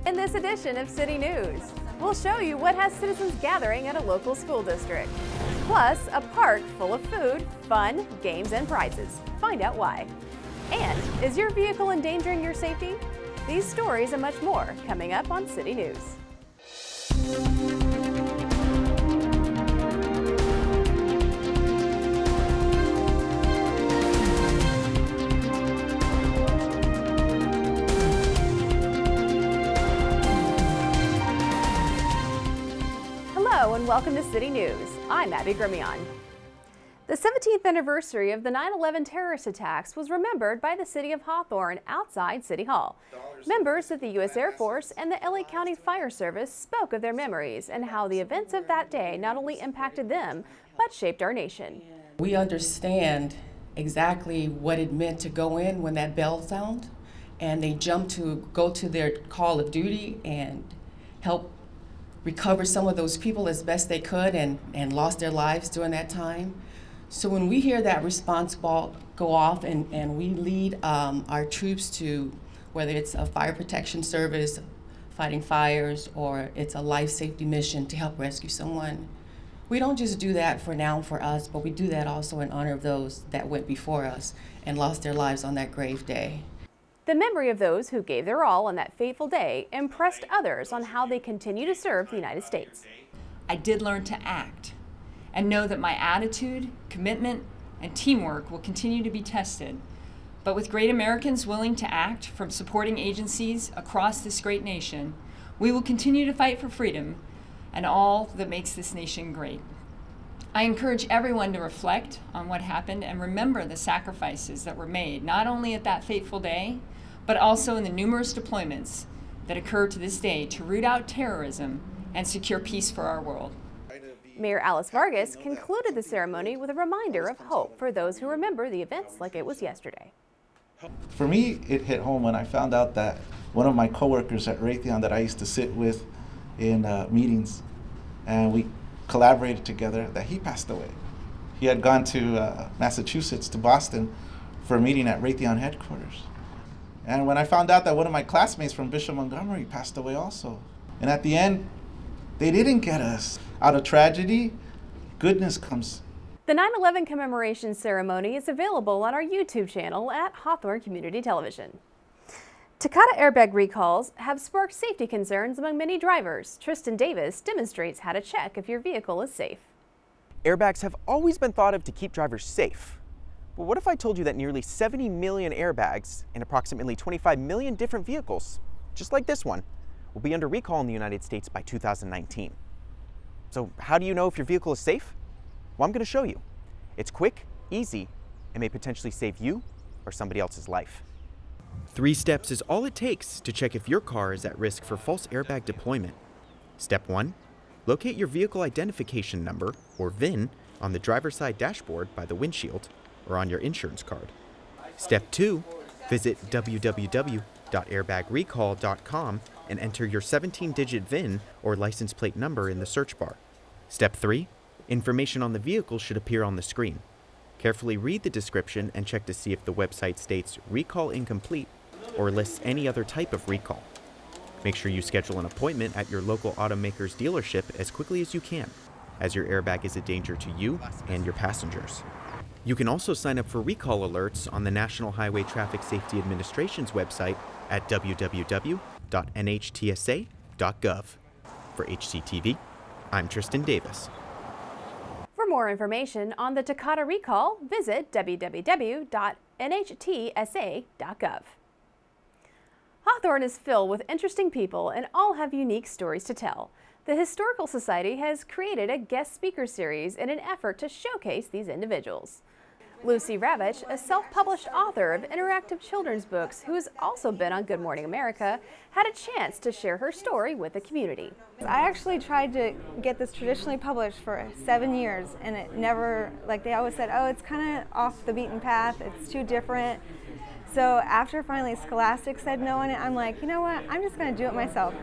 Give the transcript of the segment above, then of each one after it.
In this edition of City News, we'll show you what has citizens gathering at a local school district. Plus, a park full of food, fun, games, and prizes. Find out why. And is your vehicle endangering your safety? These stories and much more coming up on City News. Hello and welcome to City News. I'm Abby Grimion. The 17th anniversary of the 9/11 terrorist attacks was remembered by the city of Hawthorne outside City Hall. Members of the U.S. Air Force and the LA County Fire Service spoke of their memories and how the events of that day not only impacted them, but shaped our nation. We understand exactly what it meant to go in when that bell sounded, and they jumped to go to their call of duty and help recover some of those people as best they could and lost their lives during that time. So when we hear that response ball go off and we lead our troops to, whether it's a fire protection service, fighting fires, or it's a life safety mission to help rescue someone, we don't just do that for now for us, but we do that also in honor of those that went before us and lost their lives on that grave day. The memory of those who gave their all on that fateful day impressed others on how they continue to serve the United States. I did learn to act and know that my attitude, commitment, and teamwork will continue to be tested. But with great Americans willing to act from supporting agencies across this great nation, we will continue to fight for freedom and all that makes this nation great. I encourage everyone to reflect on what happened and remember the sacrifices that were made, not only at that fateful day, but also in the numerous deployments that occur to this day to root out terrorism and secure peace for our world. Mayor Alice Vargas concluded the ceremony with a reminder of hope for those who remember the events like it was yesterday. For me, it hit home when I found out that one of my coworkers at Raytheon that I used to sit with in meetings, and we collaborated together, that he passed away. He had gone to Massachusetts, to Boston, for a meeting at Raytheon headquarters. And when I found out that one of my classmates from Bishop Montgomery passed away also. And at the end, they didn't get us. Out of tragedy, goodness comes. The 9/11 commemoration ceremony is available on our YouTube channel at Hawthorne Community Television. Takata airbag recalls have sparked safety concerns among many drivers. Trystan Davis demonstrates how to check if your vehicle is safe. Airbags have always been thought of to keep drivers safe. But what if I told you that nearly 70 million airbags in approximately 25 million different vehicles, just like this one, will be under recall in the United States by 2019? So how do you know if your vehicle is safe? Well, I'm going to show you. It's quick, easy, and may potentially save you or somebody else's life. 3 steps is all it takes to check if your car is at risk for false airbag deployment. Step 1, locate your vehicle identification number, or VIN, on the driver's side dashboard by the windshield or on your insurance card. Step 2, visit www.airbagrecall.com and enter your 17-digit VIN or license plate number in the search bar. Step 3, information on the vehicle should appear on the screen. Carefully read the description and check to see if the website states recall incomplete or lists any other type of recall. Make sure you schedule an appointment at your local automaker's dealership as quickly as you can, as your airbag is a danger to you and your passengers. You can also sign up for recall alerts on the National Highway Traffic Safety Administration's website at www.nhtsa.gov. For HCTV, I'm Trystan Davis. For more information on the Takata recall, visit www.nhtsa.gov. Hawthorne is filled with interesting people and all have unique stories to tell. The Historical Society has created a guest speaker series in an effort to showcase these individuals. Lucy Ravitch, a self-published author of interactive children's books who has also been on Good Morning America, had a chance to share her story with the community. I actually tried to get this traditionally published for 7 years, and it never, like they always said, oh, it's kind of off the beaten path, it's too different. So after finally Scholastic said no on it, I'm like, you know what, I'm just going to do it myself.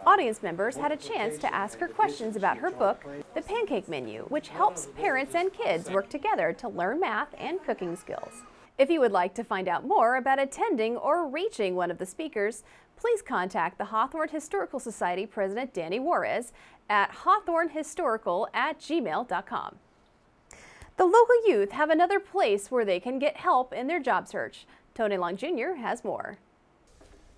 Audience members had a chance to ask her questions about her book, The Pancake Menu, which helps parents and kids work together to learn math and cooking skills. If you would like to find out more about attending or reaching one of the speakers, please contact the Hawthorne Historical Society President Danny Juarez at hawthornehistorical@gmail.com. The local youth have another place where they can get help in their job search. Tony Long Jr. has more.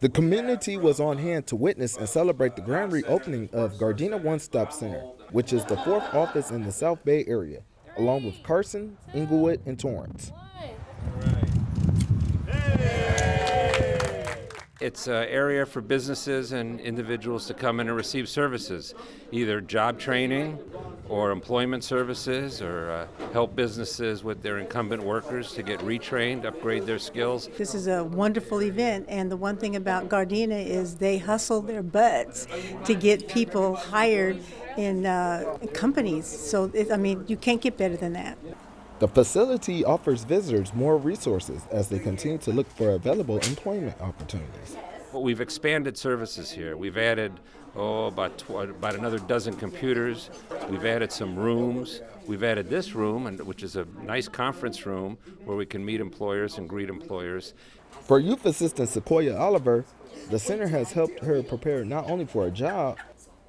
The community was on hand to witness and celebrate the grand reopening of Gardena One Stop Center, which is the 4th office in the South Bay area, along with Carson, Inglewood, and Torrance. It's an area for businesses and individuals to come in and receive services, either job training or employment services, or help businesses with their incumbent workers to get retrained, upgrade their skills. This is a wonderful event, and the one thing about Gardena is they hustle their butts to get people hired in companies. So, I mean, you can't get better than that. The facility offers visitors more resources as they continue to look for available employment opportunities. Well, we've expanded services here. We've added about another dozen computers. We've added some rooms. We've added this room, which is a nice conference room where we can meet employers and greet employers. For youth assistant Sequoia Oliver, the center has helped her prepare not only for a job,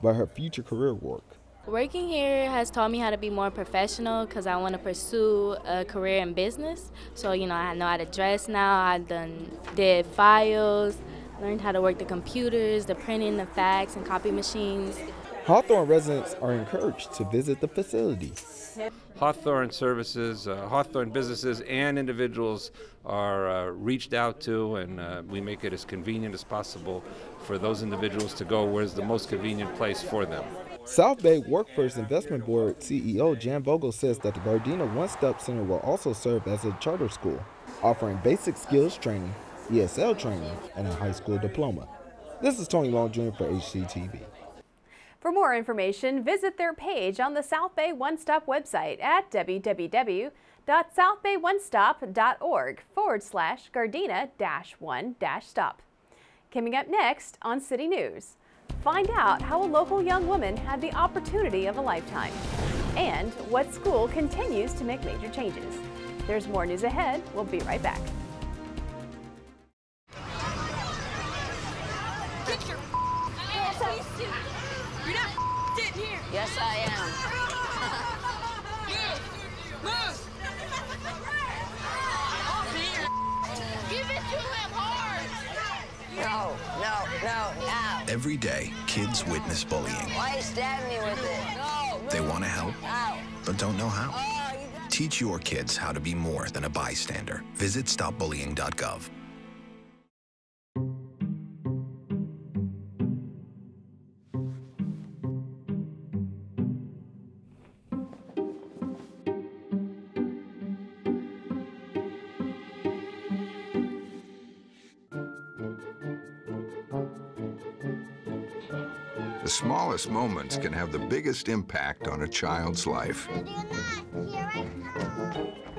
but her future career work. Working here has taught me how to be more professional because I want to pursue a career in business. So, I know how to dress now. I did files, learned how to work the computers, the printing, the fax, and copy machines. Hawthorne residents are encouraged to visit the facility. Hawthorne services, Hawthorne businesses and individuals are reached out to, and we make it as convenient as possible for those individuals to go where's the most convenient place for them. South Bay Workforce Investment Board CEO Jan Vogel says that the Gardena One Stop Center will also serve as a charter school, offering basic skills training, ESL training, and a high school diploma. This is Tony Long Jr. for HCTV. For more information, visit their page on the South Bay One Stop website at www.southbay1stop.org/Gardena-1-stop. Coming up next on City News, find out how a local young woman had the opportunity of a lifetime and what school continues to make major changes. There's more news ahead. We'll be right back. Get your You're not sitting here. Yes, I am. Move. Give it to him hard. No. Every day, kids witness bullying. Why you stabbing me with it? No. They want to help, Ow. but don't know how. Teach your kids how to be more than a bystander. Visit stopbullying.gov. The smallest moments can have the biggest impact on a child's life.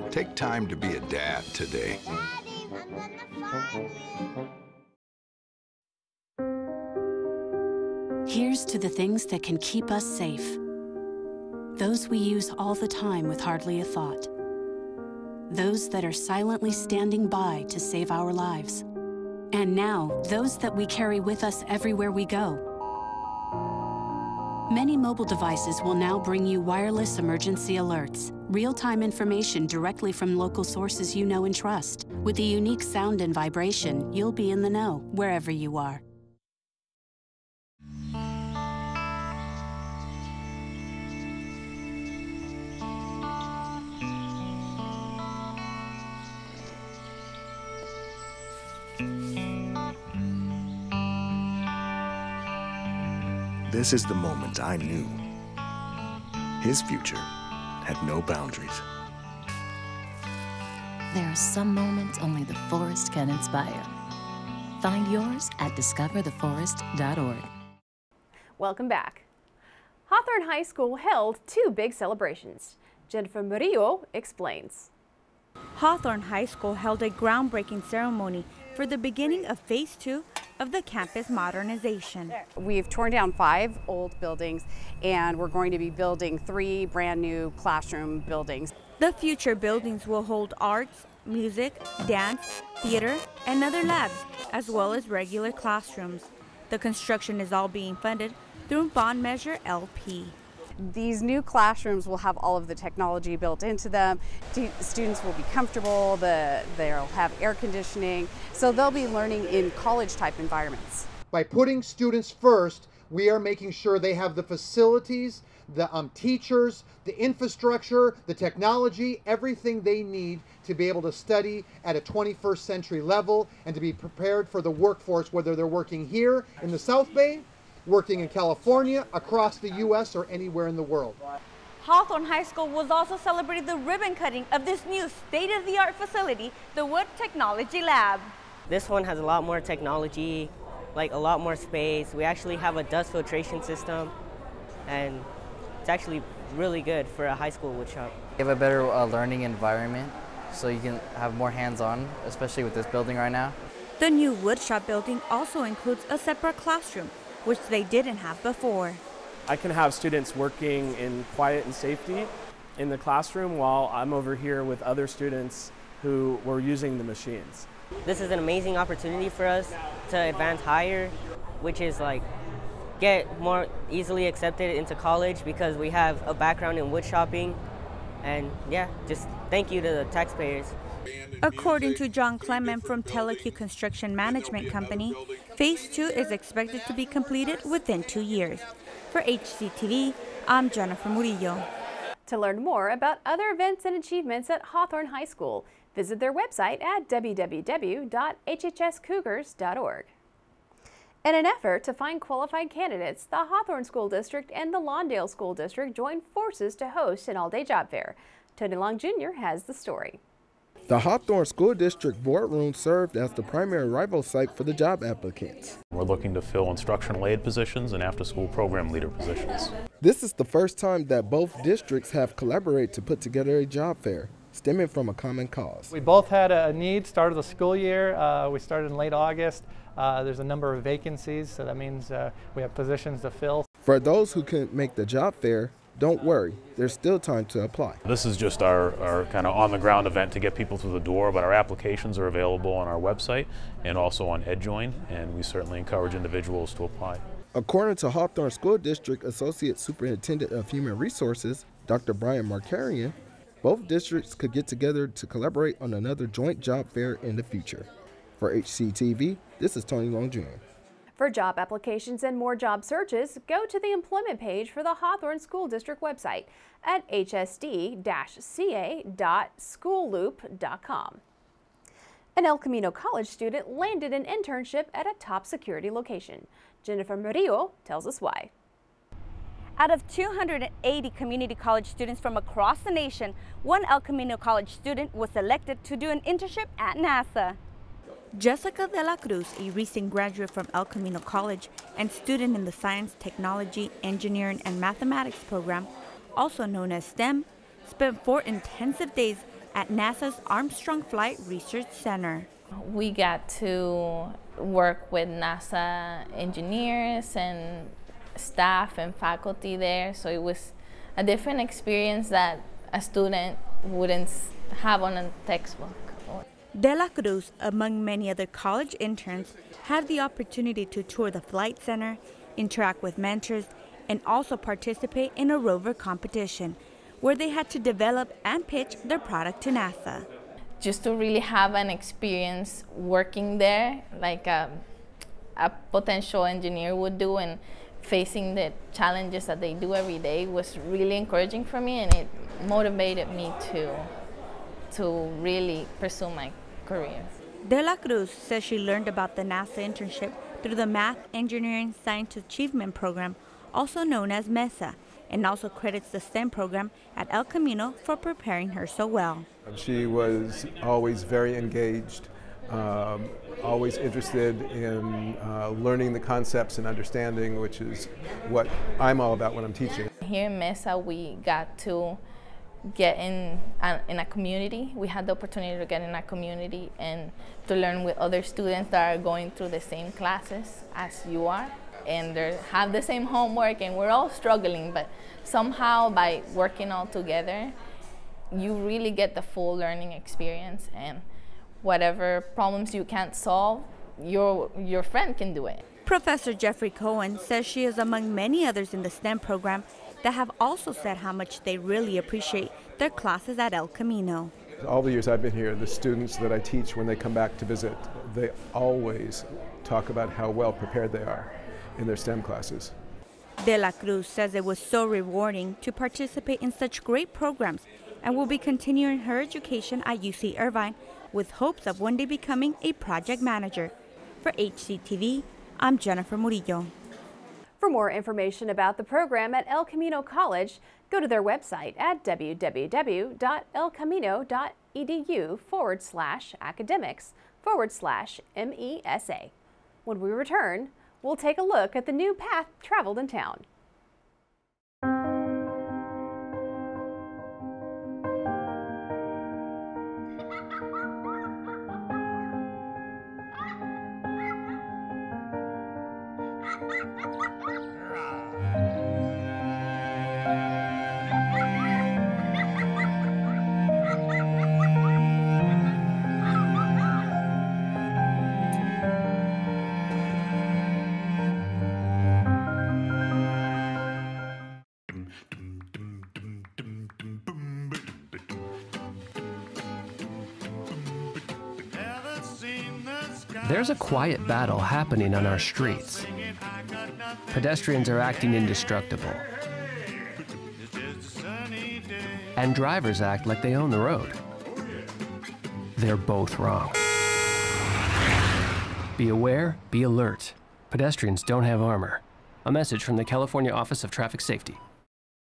Take time to be a dad today. Here's to the things that can keep us safe. Those we use all the time with hardly a thought. Those that are silently standing by to save our lives. And now, those that we carry with us everywhere we go. Many mobile devices will now bring you wireless emergency alerts, real-time information directly from local sources you know and trust. With the unique sound and vibration, you'll be in the know wherever you are. This is the moment I knew. His future had no boundaries. There are some moments only the forest can inspire. Find yours at discovertheforest.org. Welcome back. Hawthorne High School held two big celebrations. Jennifer Murillo explains. Hawthorne High School held a groundbreaking ceremony for the beginning of Phase 2 of the campus modernization. We've torn down 5 old buildings and we're going to be building 3 brand new classroom buildings. The future buildings will hold arts, music, dance, theater, and other labs as well as regular classrooms. The construction is all being funded through bond measure LP. These new classrooms will have all of the technology built into them. Students will be comfortable, they'll have air conditioning, so they'll be learning in college-type environments. By putting students first, we are making sure they have the facilities, the teachers, the infrastructure, the technology, everything they need to be able to study at a 21st century level and to be prepared for the workforce, whether they're working here in the South Bay, working in California, across the U.S., or anywhere in the world. Hawthorne High School was also celebrating the ribbon cutting of this new state-of-the-art facility, the Wood Technology Lab. This one has a lot more technology, like a lot more space. We actually have a dust filtration system, and it's actually really good for a high school woodshop. You have a better learning environment, so you can have more hands-on, especially with this building right now. The new woodshop building also includes a separate classroom, which they didn't have before. I can have students working in quiet and safety in the classroom while I'm over here with other students who were using the machines. This is an amazing opportunity for us to advance higher, which is like get more easily accepted into college because we have a background in wood shopping. And yeah, just thank you to the taxpayers. According to John Clement from Teleq Construction Management Company, Phase 2 is expected to be completed within 2 years. For HCTV, I'm Jennifer Murillo. To learn more about other events and achievements at Hawthorne High School, visit their website at www.hhscougars.org. In an effort to find qualified candidates, the Hawthorne School District and the Lawndale School District joined forces to host an all-day job fair. Tony Long Jr. has the story. The Hawthorne School District boardroom served as the primary arrival site for the job applicants. We're looking to fill instructional aid positions and after-school program leader positions. This is the first time that both districts have collaborated to put together a job fair, stemming from a common cause. We both had a need, start of the school year. We started in late August. There's a number of vacancies, so that means we have positions to fill. For those who couldn't make the job fair, don't worry, there's still time to apply. This is just our kind of on-the-ground event to get people through the door, but our applications are available on our website and also on EdJoin, and we certainly encourage individuals to apply. According to Hawthorne School District Associate Superintendent of Human Resources, Dr. Brian Markarian, both districts could get together to collaborate on another joint job fair in the future. For HCTV, this is Tony Long Jr. For job applications and more job searches, go to the employment page for the Hawthorne School District website at hsd-ca.schoolloop.com. An El Camino College student landed an internship at a top security location. Jennifer Murillo tells us why. Out of 280 community college students from across the nation, one El Camino College student was selected to do an internship at NASA. Jessica de la Cruz, a recent graduate from El Camino College and student in the Science, Technology, Engineering, and Mathematics program, also known as STEM, spent 4 intensive days at NASA's Armstrong Flight Research Center. We got to work with NASA engineers and staff and faculty there, so it was a different experience that a student wouldn't have on a textbook. De la Cruz, among many other college interns, had the opportunity to tour the flight center, interact with mentors, and also participate in a rover competition, where they had to develop and pitch their product to NASA. Just to really have an experience working there, like a potential engineer would do, and facing the challenges that they do every day was really encouraging for me, and it motivated me to really pursue my career. De la Cruz says she learned about the NASA internship through the Math, Engineering, Science Achievement Program, also known as MESA, and also credits the STEM program at El Camino for preparing her so well. She was always very engaged, always interested in learning the concepts and understanding, which is what I'm all about when I'm teaching. Here in MESA, we got to get in a community. We had the opportunity to get in a community and to learn with other students that are going through the same classes as you are, and they have the same homework, and we're all struggling, but somehow by working all together, you really get the full learning experience, and whatever problems you can't solve, your friend can do it. Professor Jeffrey Cohen says she is among many others in the STEM program that have also said how much they really appreciate their classes at El Camino. All the years I've been here, the students that I teach, when they come back to visit, they always talk about how well prepared they are in their STEM classes. De la Cruz says it was so rewarding to participate in such great programs and will be continuing her education at UC Irvine with hopes of one day becoming a project manager. For HCTV, I'm Jennifer Murillo. For more information about the program at El Camino College, go to their website at www.elcamino.edu/academics/MESA. When we return, we'll take a look at the new path traveled in town. There's a quiet battle happening on our streets. Pedestrians are acting indestructible. And drivers act like they own the road. They're both wrong. Be aware, be alert. Pedestrians don't have armor. A message from the California Office of Traffic Safety.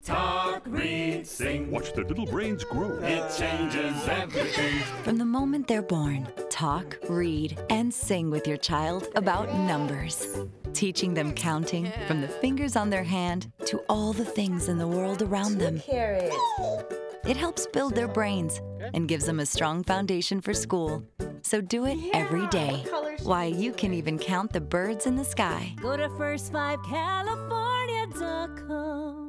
Talk, read, sing. Watch their little brains grow. It changes everything. From the moment they're born, talk, read, and sing with your child about numbers. Teaching them counting from the fingers on their hand to all the things in the world around them. Carrots. It helps build their brains and gives them a strong foundation for school. So do it every day. Why, you can even count the birds in the sky. Go to first5california.com.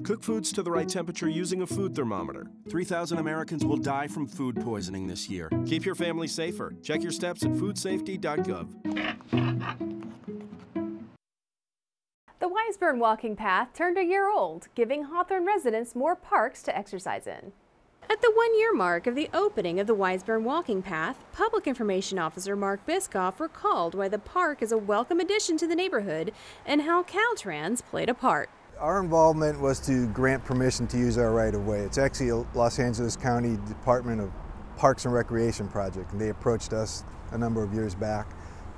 Cook foods to the right temperature using a food thermometer. 3,000 Americans will die from food poisoning this year. Keep your family safer. Check your steps at foodsafety.gov. The Wiseburn Walking Path turned a year old, giving Hawthorne residents more parks to exercise in. At the one-year mark of the opening of the Wiseburn Walking Path, Public Information Officer Mark Biscoff recalled why the park is a welcome addition to the neighborhood and how Caltrans played a part. Our involvement was to grant permission to use our right-of-way. It's actually a Los Angeles County Department of Parks and Recreation project, and they approached us a number of years back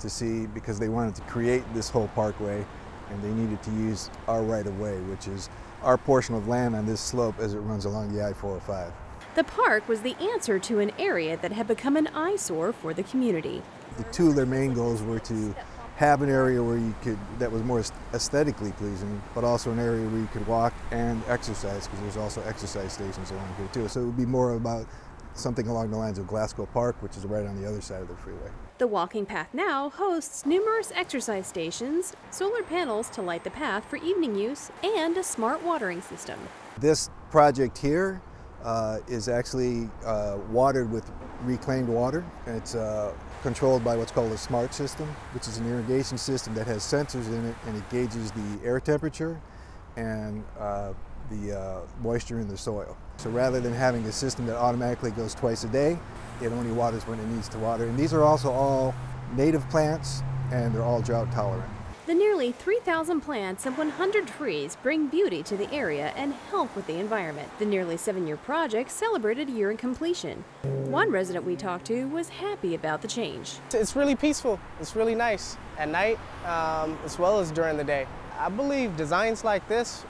to see, because they wanted to create this whole parkway, and they needed to use our right-of-way, which is our portion of land on this slope as it runs along the I-405. The park was the answer to an area that had become an eyesore for the community. The two of their main goals were to have an area where you could, that was more aesthetically pleasing, but also an area where you could walk and exercise, because there's also exercise stations along here too. So it would be more about something along the lines of Glasgow Park, which is right on the other side of the freeway. The walking path now hosts numerous exercise stations, solar panels to light the path for evening use, and a smart watering system. This project here is actually watered with reclaimed water. It's controlled by what's called a SMART system, which is an irrigation system that has sensors in it, and it gauges the air temperature and the moisture in the soil. So rather than having a system that automatically goes twice a day, it only waters when it needs to water. And these are also all native plants, and they're all drought tolerant. The nearly 3,000 plants and 100 trees bring beauty to the area and help with the environment. The nearly 7-year project celebrated a year in completion. One resident we talked to was happy about the change. It's really peaceful. It's really nice at night as well as during the day. I believe designs like this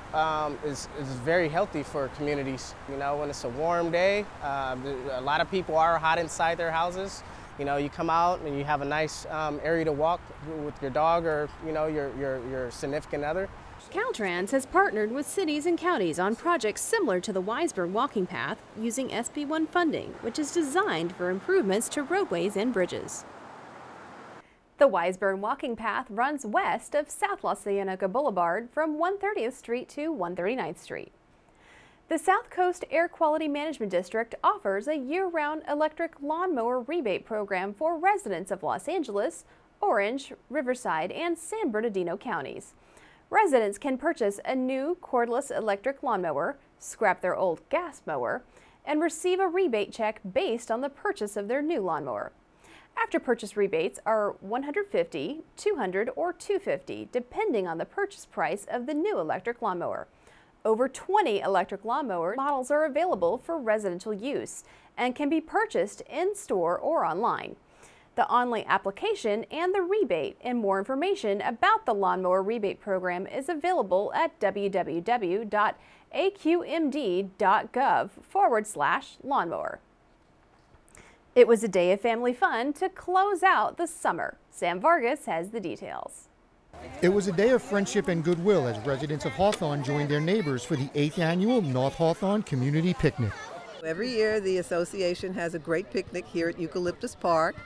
is very healthy for communities. You know, when it's a warm day, a lot of people are hot inside their houses. You know, you come out and you have a nice area to walk with your dog or, you know, your significant other. Caltrans has partnered with cities and counties on projects similar to the Wiseburn Walking Path using SB1 funding, which is designed for improvements to roadways and bridges. The Wiseburn Walking Path runs west of South La Cienega Boulevard from 130th Street to 139th Street. The South Coast Air Quality Management District offers a year-round electric lawnmower rebate program for residents of Los Angeles, Orange, Riverside, and San Bernardino counties. Residents can purchase a new cordless electric lawnmower, scrap their old gas mower, and receive a rebate check based on the purchase of their new lawnmower. After purchase rebates are $150, $200, or $250, depending on the purchase price of the new electric lawnmower. Over 20 electric lawnmower models are available for residential use and can be purchased in-store or online. The online application and the rebate and more information about the Lawnmower Rebate Program is available at www.aqmd.gov/lawnmower. It was a day of family fun to close out the summer. Sam Vargas has the details. It was a day of friendship and goodwill as residents of Hawthorne joined their neighbors for the 8th annual North Hawthorne Community Picnic. Every year the association has a great picnic here at Eucalyptus Park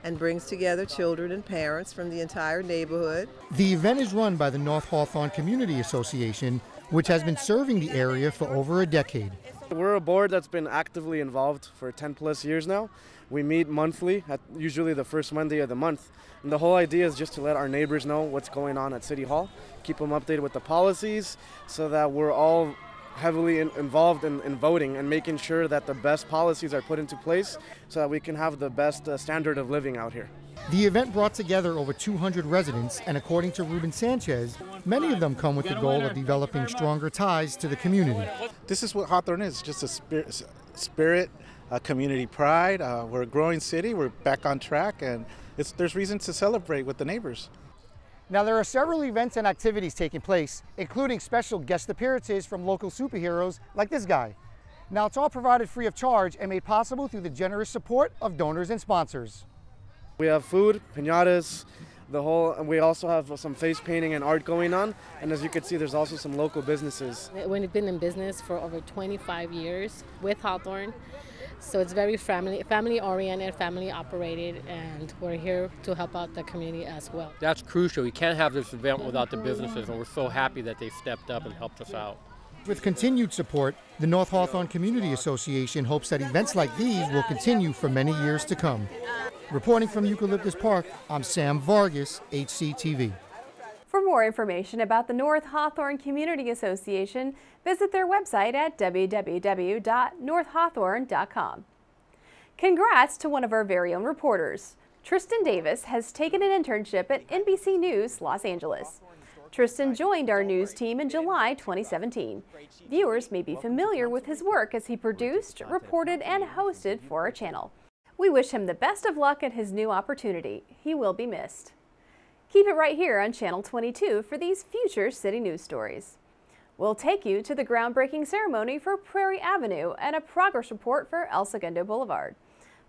and brings together children and parents from the entire neighborhood. The event is run by the North Hawthorne Community Association, which has been serving the area for over a decade. We're a board that's been actively involved for 10+ years now. We meet monthly, usually the first Monday of the month. And the whole idea is just to let our neighbors know what's going on at City Hall, keep them updated with the policies so that we're all heavily involved in voting and making sure that the best policies are put into place so that we can have the best standard of living out here. The event brought together over 200 residents, and according to Ruben Sanchez, many of them come with the goal of developing stronger ties to the community. This is what Hawthorne is, just a spirit, community pride. We're a growing city, we're back on track, and there's reason to celebrate with the neighbors. Now, there are several events and activities taking place, including special guest appearances from local superheroes like this guy. Now, it's all provided free of charge and made possible through the generous support of donors and sponsors. We have food, piñatas, we also have some face painting and art going on, and as you can see, there's also some local businesses. We've been in business for over 25 years with Hawthorne, so it's very family-oriented, family-operated, and we're here to help out the community as well. That's crucial. You can't have this event without the businesses, and we're so happy that they stepped up and helped us out. With continued support, the North Hawthorne Community Association hopes that events like these will continue for many years to come. Reporting from Eucalyptus Park, I'm Sam Vargas, HCTV. For more information about the North Hawthorne Community Association, visit their website at www.northhawthorne.com. Congrats to one of our very own reporters. Trystan Davis has taken an internship at NBC News Los Angeles. Trystan joined our news team in July 2017. Viewers may be familiar with his work as he produced, reported, and hosted for our channel. We wish him the best of luck at his new opportunity. He will be missed. Keep it right here on Channel 22 for these future city news stories. We'll take you to the groundbreaking ceremony for Prairie Avenue and a progress report for El Segundo Boulevard.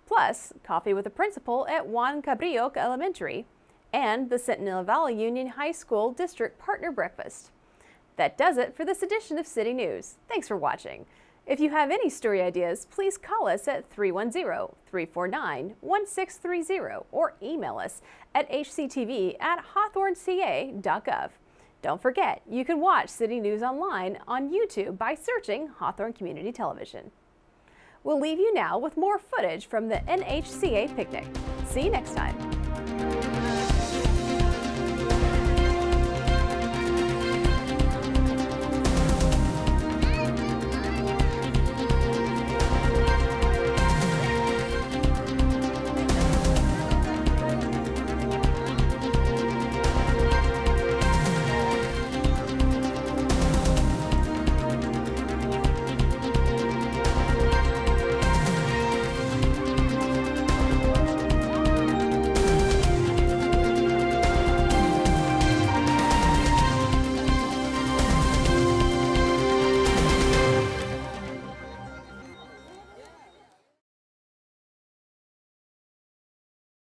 Plus, coffee with the principal at Juan Cabrillo Elementary and the Centinela Valley Union High School District Partner Breakfast. That does it for this edition of City News. Thanks for watching. If you have any story ideas, please call us at 310-349-1630 or email us at hctv@hawthorneca.gov. Don't forget, you can watch City News online on YouTube by searching Hawthorne Community Television. We'll leave you now with more footage from the NHCA Picnic. See you next time.